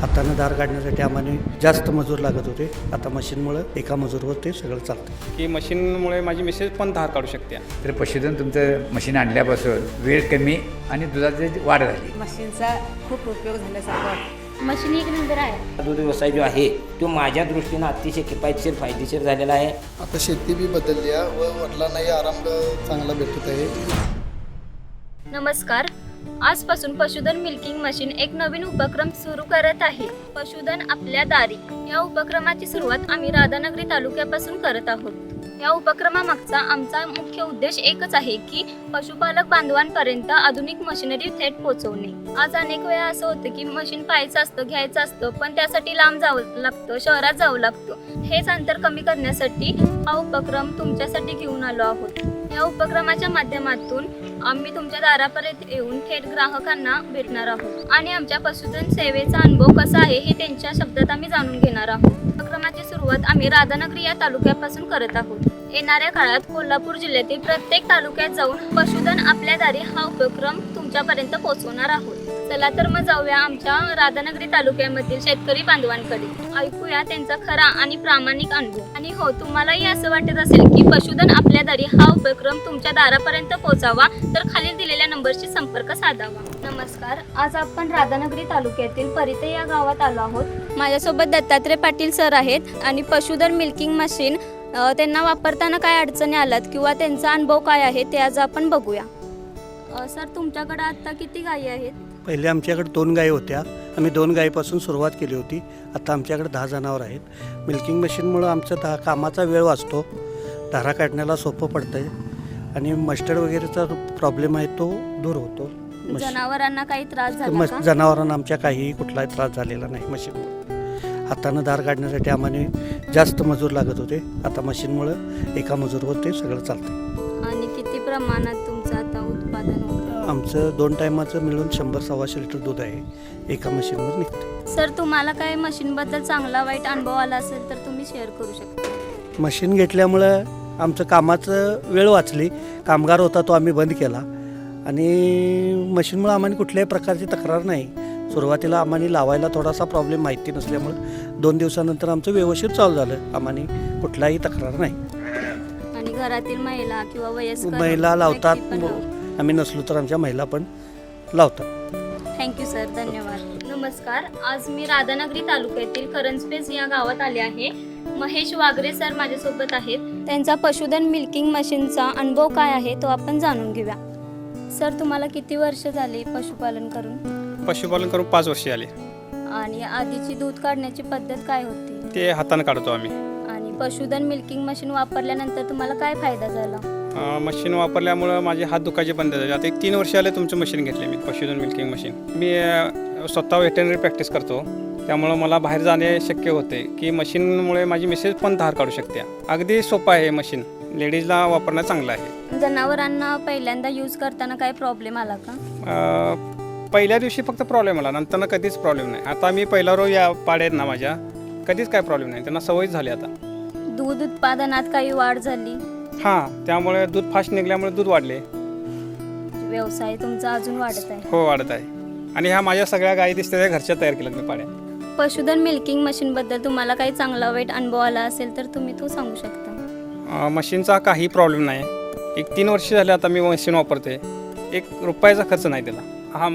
हातानं धार काढण्यासाठी आम्हाला जास्त मजूर लागत होते. आता मशीनमुळं एका मजूरवर ते सगळं चालतं. की मशीनमुळे माझी मिसेस पण धार काढू शकते. तर पशुधन तुमचं मशीन आणल्यापासून वेळ कमी आणि दुधाची वाढ झाली. मशीनचा खूप उपयोग झाल्यासारखं वाटतं. मशीन एक नंबर आहे. दूध व्यवसाय जो आहे तो माझ्या दृष्टीनं अतिशय किफायतशीर फायदेशीर झालेला आहे. आता शेती बी बदलली आहे व वडिलांनाही आराम चांगला भेटत आहे. नमस्कार. आजपासून पशुधन मिल्किंग मशीन एक नवीन उपक्रम सुरू करत आहे. पशुधन आपल्या दारी या उपक्रमाची सुरुवात आम्ही राधानगरी तालुक्यापासून करत आहोत. या उपक्रमामागचा आमचा मुख्य उद्देश एकच आहे की पशुपालक बांधवांपर्यंत आधुनिक मशिनरी थेट पोहोचवणे. आज अनेक वेळा असं होतं की मशीन पाहायचं असतं, घ्यायचं असतं, पण त्यासाठी लांब जावं लागतं, शहरात जावं लागतं. हेच अंतर कमी करण्यासाठी हा उपक्रम तुमच्यासाठी घेऊन आलो आहोत. या उपक्रमाच्या माध्यमातून आम्ही तुमच्या दारापर्यंत येऊन थेट ग्राहकांना भेटणार आहोत आणि आमच्या पशुधन सेवेचा अनुभव कसा आहे हे त्यांच्या शब्दात आम्ही जाणून घेणार आहोत. उपक्रमाची सुरुवात आम्ही राधानगरी या तालुक्यापासून करत आहोत. येणाऱ्या काळात कोल्हापूर जिल्ह्यातील प्रत्येक तालुक्यात जाऊन पशुधन आपल्या दारी हा उपक्रम तुमच्यापर्यंत पोहोचवणार आहोत. चला तर मग जाऊया आमच्या राधानगरी तालुक्यामधील शेतकरी बांधवांकडे. ऐकूया त्यांचा खरा आणि प्रामाणिक अनुभव. आणि हो, तुम्हालाही असं वाटत असेल की पशुधन आपल्या दारी हा उपक्रम तुमच्या दारापर्यंत पोहोचावा तर खालील दिलेल्या नंबरशी संपर्क साधावा. नमस्कार. आज आपण राधानगरी तालुक्यातील परिते या गावात आलो आहोत. माझ्यासोबत दत्तात्रय पाटील सर आहेत आणि पशुधन मिल्किंग मशीन त्यांना वापरताना काय अडचणी आल्यात किंवा त्यांचा अनुभव काय आहे ते आज आपण बघूया. सर, तुमच्याकडे आता किती गायी आहेत? पहिले आमच्याकडे 2 गायी होत्या. आम्ही 2 गायीपासून सुरुवात केली होती. आता आमच्याकडे 10 जनावर आहेत. मिल्किंग मशीनमुळं आमचा कामाचा वेळ वाचतो, धारा काढण्याला सोपं पडतं आहे आणि मस्टर्ड वगैरेचा प्रॉब्लेम आहे तो दूर होतो. जनावरांना काही त्रास झाला का? जनावरांना आमच्या काही कुठलाही त्रास झालेला नाही. मशीनमुळे हातानं धार काढण्यासाठी आम्हाला जास्त मजूर लागत होते. आता मशीनमुळं एका मजूरवर ते सगळं चालतं. आणि किती प्रमाणात तुमचं आता उत्पादन होतं? आमचं 2 टायमाचं मिळून 100-125 लिटर दूध आहे एका मशीनवर निघते. सर, तुम्हाला काय मशीनबद्दल चांगला वाईट अनुभव आला असेल तर तुम्ही शेअर करू शकता. मशीन घेतल्यामुळं आमचं कामाचं वेळ वाचली. कामगार होता तो आम्ही बंद केला आणि मशीनमुळं आम्हाला कुठल्याही प्रकारची तक्रार नाही. सुरुवातीला आम्हाला लावायला थोडासा प्रॉब्लेम माहिती नसल्यामुळं 2 दिवसानंतर आमचं व्यवस्थित चालू झालं. आम्हाला कुठलाही तक्रार नाही. आणि घरातील महिला किंवा वयस्कर महिला लावतात. व्यक्ती पण लावतात. आम्ही नसलो तर आमच्या महिला पण लावतात. थँक्यू सर, धन्यवाद. नमस्कार. आज मी राधानगरी तालुक्यातील करंजपेज या गावात आले आहे. महेश वागरे सर माझ्यासोबत आहेत. त्यांचा पशुधन मिल्किंग मशीनचा अनुभव काय आहे तो आपण जाणून घेऊया. सर, तुम्हाला किती वर्ष झाली पशुपालन करून? पशुपालन करून 5 वर्षे आले. आणि आधीची दूध काढण्याची पद्धत काय होती? ते हातानं काढतो आम्ही. आणि पशुधन मिल्किंग मशीन वापरल्यानंतर तुम्हाला काय फायदा झाला? मशीन वापरल्यामुळं माझे हात दुखायचे बंद झाले. आता एक 3 वर्ष आले तुमचं मशीन घेतले मी, पशुधन मिल्किंग मशीन. मी स्वतः व्हेटरनरी प्रॅक्टिस करतो, त्यामुळं मला बाहेर जाणे शक्य होते की मशीनमुळे माझी मिसेस पण धार काढू शकते. अगदी सोपं आहे मशीन, लेडीजला वापरणं चांगलं आहे. जनावरांना पहिल्यांदा यूज करताना काय प्रॉब्लेम आला का? पहिल्या दिवशी फक्त प्रॉब्लेम आला, नंतर कधीच प्रॉब्लेम नाही. आता मी पहिला रोज या पाड्यात ना माझ्या कधीच काय प्रॉब्लेम नाही, त्यांना सवयच झाली. आता दूध उत्पादनात काही वाढ झाली? हां, त्यामुळे दूध फास्ट निघल्यामुळे दूध वाढले. व्यवसाय तुमचा अजून वाढत आहे? हो, वाढत आहे. आणि ह्या माझ्या सगळ्या गायी दिसते त्या घरच्या तयार केल्यात मी पाड्या. पशुधन मिल्किंग मशीनबद्दल तुम्हाला काही चांगला वाईट अनुभव आला असेल तर तुम्ही तो सांगू शकता. मशीनचा काही प्रॉब्लेम नाही. एक 3 वर्ष झाले आता मी मशीन वापरते. 1 रुपयाचा खर्च नाही त्याला. हा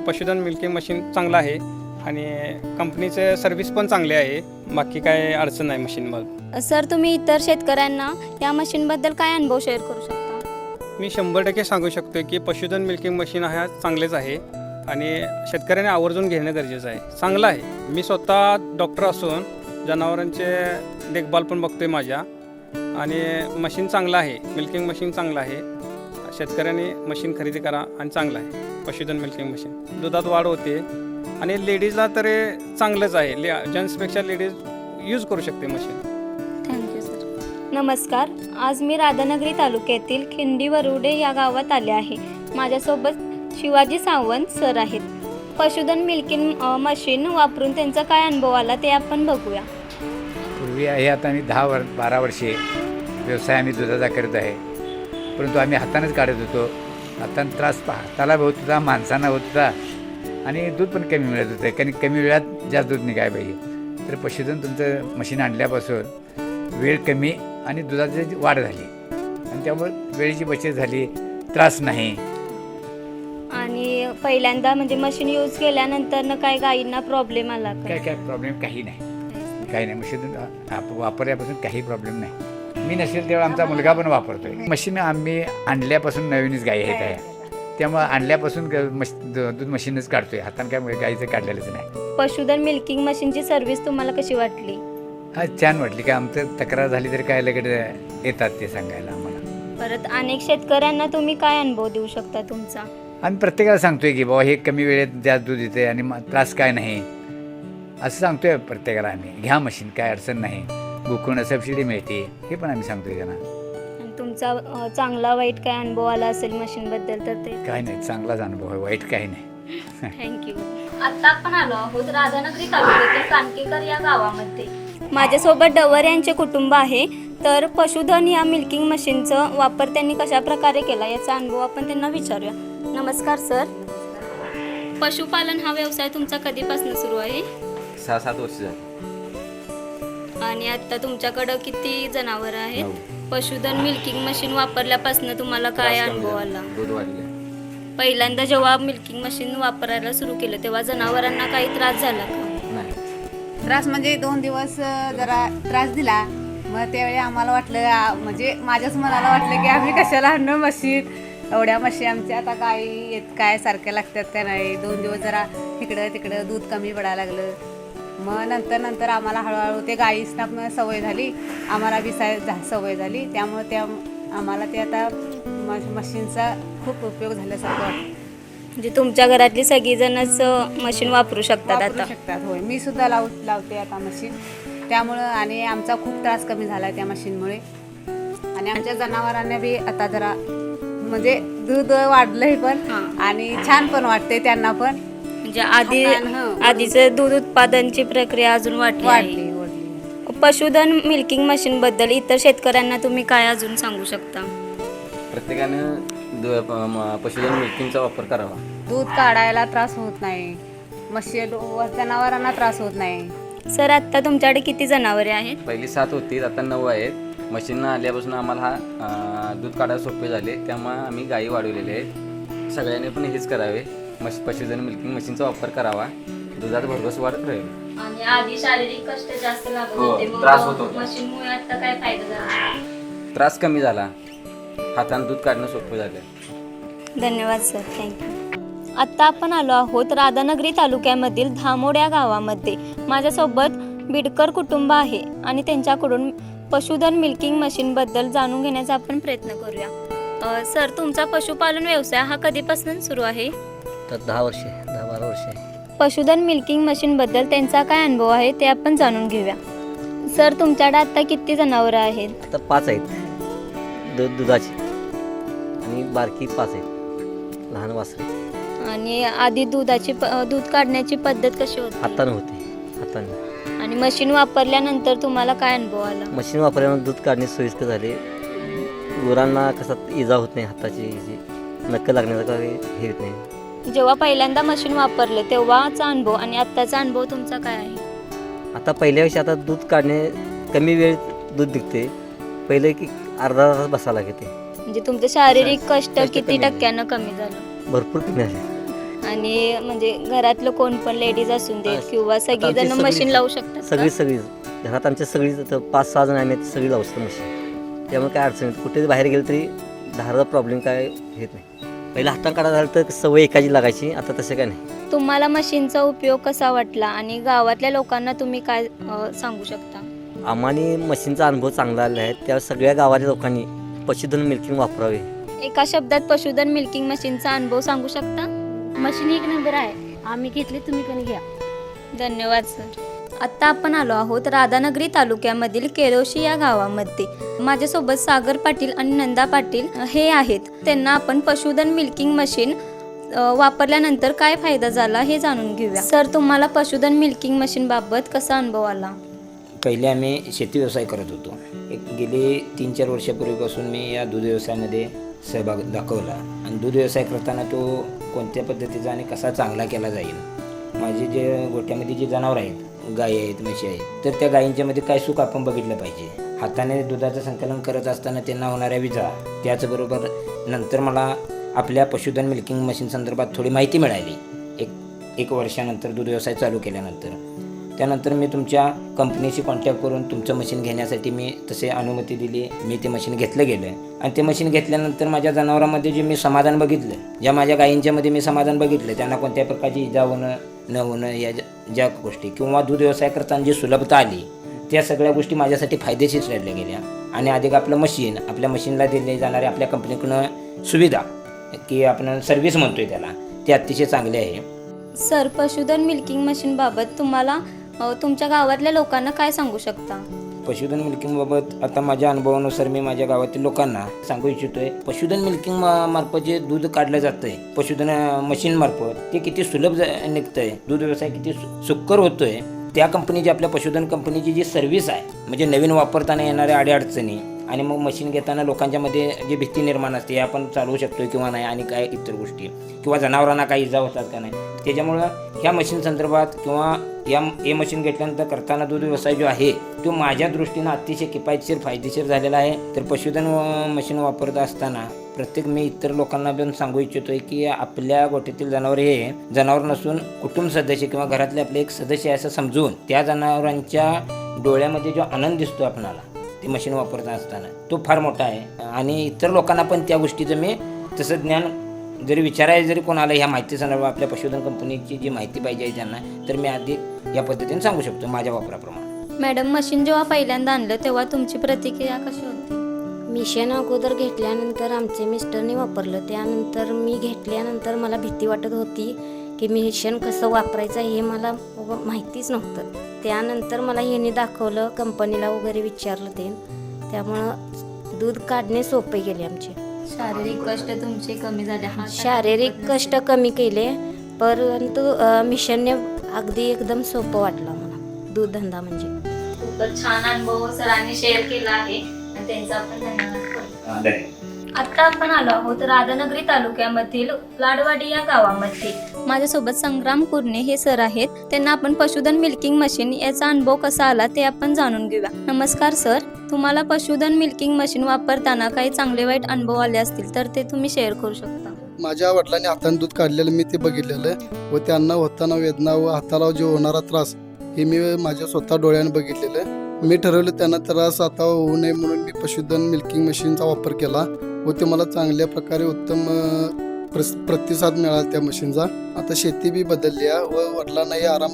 पशुधन मिल्किंग मशीन चांगला आहे आणि कंपनीचे सर्व्हिस पण चांगली आहे. बाकी काय अडचण नाही मशीनमध्ये. सर, तुम्ही इतर शेतकऱ्यांना या मशीनबद्दल काय अनुभव शेअर करू शकता? मी 100% सांगू शकतो की पशुधन मिल्किंग मशीन हा चांगलेच आहे आणि शेतकऱ्याने आवर्जून घेणं गरजेचं आहे. चांगलं आहे. मी स्वतः डॉक्टर असून जनावरांचे देखभाल पण बघतोय माझ्या, आणि मशीन चांगलं आहे. मिल्किंग मशीन चांगलं आहे. शेतकऱ्यांनी मशीन खरेदी करा आणि चांगलं आहे पशुधन मिल्किंग मशीन. दुधात वाढ होते आणि लेडीजला तरी चांगलंच आहे. जेंट्सपेक्षा लेडीज यूज करू शकते मशीन. Thank you sir. नमस्कार. आज मी राधानगरी तालुक्यातील खिंडी वरुडे या गावात आले आहे. माझ्यासोबत शिवाजी सावंत सर आहेत. पशुधन मिल्किंग मशीन वापरून त्यांचा काय अनुभव आला ते आपण बघूया. पूर्वी आहे आता आम्ही 10-12 वर्षे व्यवसाय आम्ही दुधाचा करत आहे, परंतु आम्ही हातानंच काढत होतो. हातानं त्रास हाताला होत होता, माणसांना होत होता. आणि दूध पण कमी मिळत होतं, कारण कमी वेळात जास्त दूध निघायला पाहिजे. तर पशुधन तुमचं मशीन आणल्यापासून वेळ कमी आणि दुधाची वाढ झाली आणि त्यामुळे वेळेची बचत झाली, त्रास नाही. आणि पहिल्यांदा म्हणजे मशीन यूज केल्यानंतर काय गायींना प्रॉब्लेम आला का? काय प्रॉब्लेम काही नाही, काही नाही. मशीन वापरल्यापासून काही प्रॉब्लेम नाही. मी नसेल तेव्हा आमचा मुलगा पण वापरतोय. मशीन आम्ही आणल्यापासून नवीनच गाई आहेत आहे, त्यामुळे आणल्यापासून दूध मशीनच काढतोय, हाताने काय गाईचं काढलेलंच नाही. पशुधन मिल्किंग मशीनची सर्व्हिस तुम्हाला कशी वाटली? हा छान वाटली. का आमचं तक्रार झाली तरी काय लगेच येतात ते सांगायला आम्हाला. परत अनेक शेतकऱ्यांना तुम्ही काय अनुभव देऊ शकता तुमचा? आम्ही प्रत्येकाला सांगतोय की बाबा हे कमी वेळेत जास्त दूध येते आणि त्रास काय नाही असं सांगतोय प्रत्येकाला. आम्ही घ्या मशीन, काय अडचण नाही, गोकुळनं सबसिडी मिळते, हे पण आम्ही सांगतोय त्यांना. आणि तुमचा चांगला वाईट काय अनुभव आला असेल मशीनबद्दल तर ते? काय नाही, चांगलाच अनुभव आहे, वाईट काही नाही. थँक्यू. आता आपण आलो आहोत राधानगरी तालुक्यातील कानकेकर या गावामध्ये. माझ्यासोबत डवर यांचे कुटुंब आहे. तर पशुधन या मिल्किंग मशीनचा वापर त्यांनी कशा प्रकारे केला याचा अनुभव आपण त्यांना विचारूया. नमस्कार सर. पशुपालन हा व्यवसाय तुमचा कधीपासून सुरू आहे? 6-7 वर्ष झाली. आणि आता तुमच्याकडं किती जनावर आहेत? 9. पशुधन मिल्किंग मशीन वापरल्यापासून तुम्हाला काय अनुभव आला? दूध वाढले. पहिल्यांदा जेव्हा मिल्किंग मशीन वापरायला सुरू केलं तेव्हा जनावरांना काही त्रास झाला का? नाही. त्रास म्हणजे 2 दिवस जरा त्रास दिला. मग त्यावेळी आम्हाला वाटलं, म्हणजे माझ्याच मनाला वाटलं की आम्ही कशाला आणणं मशीन, एवढ्या म्हशी आमच्या आता गाई येत काय सारख्या लागतात का नाही. 2 दिवस जरा इकडं तिकडं दूध कमी पडायला लागलं. मग नंतर आम्हाला हळूहळू ते गाईसना सवय झाली, आम्हाला बी सवय झाली. त्यामुळे त्या आम्हाला ते आता मशीनचा खूप उपयोग झाल्यासारखं वाटतं. म्हणजे तुमच्या घरातली सगळीजणच मशीन वापरू शकतात वापरू आता? शकतात. होय, मी सुद्धा लावते आता मशीन. त्यामुळं आणि आमचा खूप त्रास कमी झाला त्या मशीनमुळे. आणि आमच्या जनावरांना बी आता जरा म्हणजे दूध वाढलंय पण आणि छान पण वाटते त्यांना पण. म्हणजे हातानं, आधीचं दूध उत्पादनची प्रक्रिया अजून वाढली. वाढली. पशुधन मिल्किंग मशीन बद्दल इतर शेतकऱ्यांना तुम्ही काय अजून सांगू शकता? प्रत्येकानं पशुधन मिल्किंगचा वापर करावा. दूध काढायला त्रास होत नाही, जनावरांना त्रास होत नाही. सर, आता तुमच्याकडे किती जनावरे आहेत? पहिली 7 होती, आता 9 आहेत. मशीन आल्यापासून आम्हाला हा दूध काढायला सोपे झाले, त्यामुळे आम्ही गायी वाढवलेले आहेत. सगळ्यांनी पण हेच करावे, पशुधन मिल्किंग मशीनचा वापर करावा, दुधात भरघोस वाढ राहील. आणि आधी शारीरिक कष्ट जास्त लागत हो, होते, त्रास होत होता. मशीनमुळे आता काय फायदा झाला? त्रास कमी झाला, हाताने दूध काढणं सोपं झालं. धन्यवाद सर, थँक्यू. आत्ता आपण आलो आहोत राधानगरी तालुक्यामधील धामोड या गावामध्ये. माझ्यासोबत बिडकर कुटुंब आहे आणि त्यांच्याकडून पशुधन मिल्किंग मशीनबद्दल जाणून घेण्याचा आपण प्रयत्न करूया. सर, तुमचा पशुपालन व्यवसाय हा कधीपासून सुरू आहे? तर 10-12 वर्षे. पशुधन मिल्किंग मशीनबद्दल त्यांचा काय अनुभव आहे ते आपण जाणून घेऊया. सर, तुमच्याकडे आता किती जनावरं आहेत? आता 5 आहेत दुधाची आणि बारकी 5 आहेत लहान वासरे. आणि आधी दूध काढण्याची पद्धत कशी होती? हातानं हाताने. आणि मशीन वापरल्यानंतर तुम्हाला काय अनुभव आला? मशीन वापरल्यानंतर दूध काढणे सोयीस्कर झाले. गुरांना कसा इजा होत नाही, हाताची जी नक्कल लागण्याचा काही हे होत नाही. जेव्हा पहिल्यांदा मशीन वापरले तेव्हाचा अनुभव आणि आत्ताचा अनुभव तुमचा काय आहे? आता पहिल्यापेक्षा आता दूध काढणे कमी वेळ दूध निघते. पहिले की अर्धा तास बसायला लागते. म्हणजे तुमचं शारीरिक कष्ट किती टक्क्यानं कमी झालं? भरपूर कमी झाले. आणि म्हणजे घरातलं कोण पण लेडीज असून दे किंवा सगळीजण मशीन लावू शकतात? सगळी घरात आमच्या सगळी 5-6 जण आम्ही सगळी लावू शकतो मशीन. त्यामुळे काय अडचण नाही. कुठे बाहेर गेलं तरी धाराचा प्रॉब्लेम काय येत नाही. पहिला हातानं काढायला झालं तर सवय एकाची लागायची, आता तसं काय नाही. तुम्हाला मशीनचा उपयोग कसा वाटला आणि गावातल्या लोकांना तुम्ही काय सांगू शकता? आम्हाने मशीनचा अनुभव चांगला आला आहे. त्या सगळ्या गावातल्या लोकांनी पशुधन मिल्किंग वापरावे. एका शब्दात पशुधन मिल्किंग मशीनचा अनुभव सांगू शकता? मशीन 1 नंबर आहे, आम्ही घेतली, तुम्ही पण घ्या. धन्यवाद सर. आत्ता आपण आलो आहोत राधानगरी तालुक्यामधील केरोशी या गावामध्ये. माझ्यासोबत सागर पाटील आणि नंदा पाटील हे आहेत. त्यांना आपण पशुधन मिल्किंग मशीन वापरल्यानंतर काय फायदा झाला हे जाणून घेऊया. सर, तुम्हाला पशुधन मिल्किंग मशीन बाबत कसा अनुभव आला? पहिले आम्ही शेती व्यवसाय करत होतो. गेली 3-4 वर्षापूर्वीपासून मी या दूध व्यवसायामध्ये सहभाग दाखवला आणि दूध व्यवसाय करताना तो कोणत्या पद्धतीचा आणि कसा चांगला केला जाईल. माझे जे गोठ्यामध्ये जे जनावर आहेत, गायी आहेत, म्हशी आहेत, तर त्या गायींच्यामध्ये काय सुख आपण बघितलं पाहिजे. हाताने दुधाचं संकलन करत असताना त्यांना होणाऱ्या विजा, त्याचबरोबर नंतर मला आपल्या पशुधन मिल्किंग मशीन संदर्भात थोडी माहिती मिळाली एक वर्षानंतर दूध व्यवसाय चालू केल्यानंतर. त्यानंतर मी तुमच्या कंपनीशी कॉन्टॅक्ट करून तुमचं मशीन घेण्यासाठी मी तसे अनुमती दिली. मी ते मशीन घेतलं गेलं आणि ते मशीन घेतल्यानंतर माझ्या जनावरांमध्ये जे मी समाधान बघितलं, ज्या माझ्या गायींच्यामध्ये मी समाधान बघितलं, त्यांना कोणत्या प्रकारची इजा होणं न होणं, या ज्या गोष्टी किंवा दूध व्यवसाय करताना जी सुलभता आली, त्या सगळ्या गोष्टी माझ्यासाठी फायदेशीर ठरल्या गेल्या. आणि अधिक आपलं मशीन, आपल्या मशीनला दिले जाणारे आपल्या कंपनीकडून सुविधा की आपण सर्व्हिस म्हणतोय त्याला, ते अतिशय चांगले आहे. सर, पशुधन मिल्किंग मशीनबाबत तुम्हाला तुमच्या गावातल्या लोकांना काय सांगू शकता? पशुधन मिल्किंगबाबत आता माझ्या अनुभवानुसार मी माझ्या गावातील लोकांना सांगू इच्छितोय, पशुधन मिल्किंग मार्फत जे दूध काढलं जातंय पशुधन मशीन मार्फत, ते किती सुलभ निघतंय, दूध व्यवसाय किती सुकर होतोय. त्या कंपनीची, आपल्या पशुधन कंपनीची जी सर्व्हिस आहे, म्हणजे नवीन वापरताना येणाऱ्या अडीअडचणी आणि मग मशीन घेताना लोकांच्यामध्ये जी भीती निर्माण असते, आपण चालवू शकतो किंवा नाही, आणि काय इतर गोष्टी किंवा जनावरांना काही इजा होतात का नाही, त्याच्यामुळं ह्या मशीन संदर्भात किंवा हे मशीन घेतल्यानंतर करताना दूध व्यवसाय जो आहे तो माझ्या दृष्टीनं अतिशय किफायतशीर फायदेशीर झालेला आहे. तर पशुधन मशीन वापरत असताना प्रत्येक मी इतर लोकांना पण सांगू इच्छितोय की आपल्या गोठ्यातील जनावर हे जनावर नसून कुटुंब सदस्य किंवा घरातले आपले एक सदस्य असं समजून त्या जनावरांच्या डोळ्यामध्ये जो आनंद दिसतो आपणाला ती मशीन वापरत असताना, तो फार मोठा आहे. आणि इतर लोकांना पण त्या गोष्टीचं मी तसं ज्ञान जरी विचारायला जरी कोणाला ह्या माहिती संदर्भात आपल्या पशुधन कंपनीची जी माहिती पाहिजे आहे त्यांना, तर मी अधिक या पद्धतीने सांगू शकतो माझ्या वापराप्रमाणे. मॅडम, मशीन जेव्हा पहिल्यांदा आणलं तेव्हा तुमची प्रतिक्रिया कशी होती? मिशन अगोदर घेतल्यानंतर आमचे मिस्टरने वापरलं. त्यानंतर मी घेतल्यानंतर मला भीती वाटत होती की मिशन कसं वापरायचं हे मला माहितीच नव्हतं. त्यानंतर मला ह्यांनी दाखवलं, कंपनीला वगैरे विचारलं ते, त्यामुळं दूध काढणे सोपे गेले आमचे. शारीरिक कष्ट तुमचे कमी झाले? शारीरिक कष्ट कमी केले, परंतु मिशनने अगदी एकदम सोपं वाटलं मला दूध धंदा म्हणजे. खूपच छान अनुभव सरांनी शेअर केला आहे आणि त्यांचा आपण धन्यवाद करतो. आता आपण आलो आहोत राधानगरी तालुक्यामधील लाडवाडी या गावामध्ये. माझ्यासोबत संग्राम कुर्णे हे सर आहेत. त्यांना आपण पशुधन मिल्किंग मशीन याचा अनुभव कसा आला ते आपण जाणून घेऊया. नमस्कार सर, तुम्हाला पशुधन मिल्किंग मशीन वापरताना काही चांगले वाईट अनुभव आले असतील तर ते तुम्ही शेअर करू शकता. माझ्या वडिलांनी हाताने दूध काढलेलं मी ते बघितलेलं व त्यांना होताना वेदना व हाताला जो होणारा त्रास हे मी माझ्या स्वतः डोळ्याने बघितलेलं. मी ठरवलं त्यांना त्रास आता होऊ नये म्हणून मी पशुधन मिल्किंग मशीनचा वापर केला व ते मला चांगल्या प्रकारे उत्तम प्रतिसाद मिळाला त्या मशीनचा. आता शेती बी बदलली आहे व वडिलांनाही आराम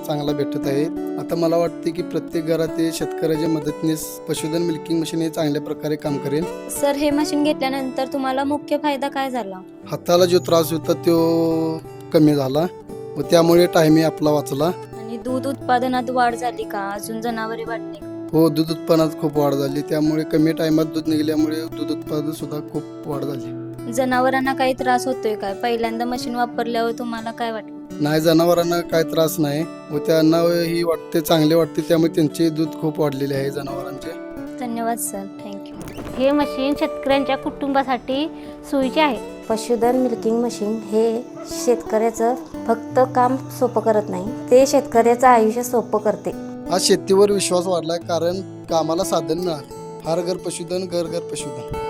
चांगला भेटत आहे. आता मला वाटते की प्रत्येक घरात ते शेतकऱ्याच्या मदतीने पशुधन मिल्किंग मशीन हे चांगल्या प्रकारे काम करेल. सर, हे मशीन घेतल्यानंतर तुम्हाला मुख्य फायदा काय झाला? हाताला जो त्रास होता तो कमी झाला व त्यामुळे टाइम आपला वाचला. आणि दूध उत्पादनात वाढ झाली का? अजून जनावरे वाढली? हो, दूध उत्पादनात खूप वाढ झाली. त्यामुळे कमी टायमात दूध निघाल्यामुळे दूध उत्पादन सुद्धा खूप वाढ झाली. जनावरांना काही त्रास होतोय काय? पहिल्यांदा मशीन वापरल्यावर तुम्हाला काय वाटलं? नाही, जनावरांना काय त्रास नाही व त्यांना ही वाटते चांगले वाटते, त्यामुळे त्यांचे दूध खूप वाढलेले आहे जनावरांचे. धन्यवाद सर, थँक्यू. हे मशीन शेतकऱ्यांच्या कुटुंबासाठी सोयीचे आहे. पशुधन मिल्किंग मशीन हे शेतकऱ्याचं फक्त काम सोपं करत नाही, ते शेतकऱ्याचं आयुष्य सोपं करते. आज शेतीवर विश्वास वाढला कारण कामाला साधन मिळाले. हर घर पशुधन, घर घर पशुधन.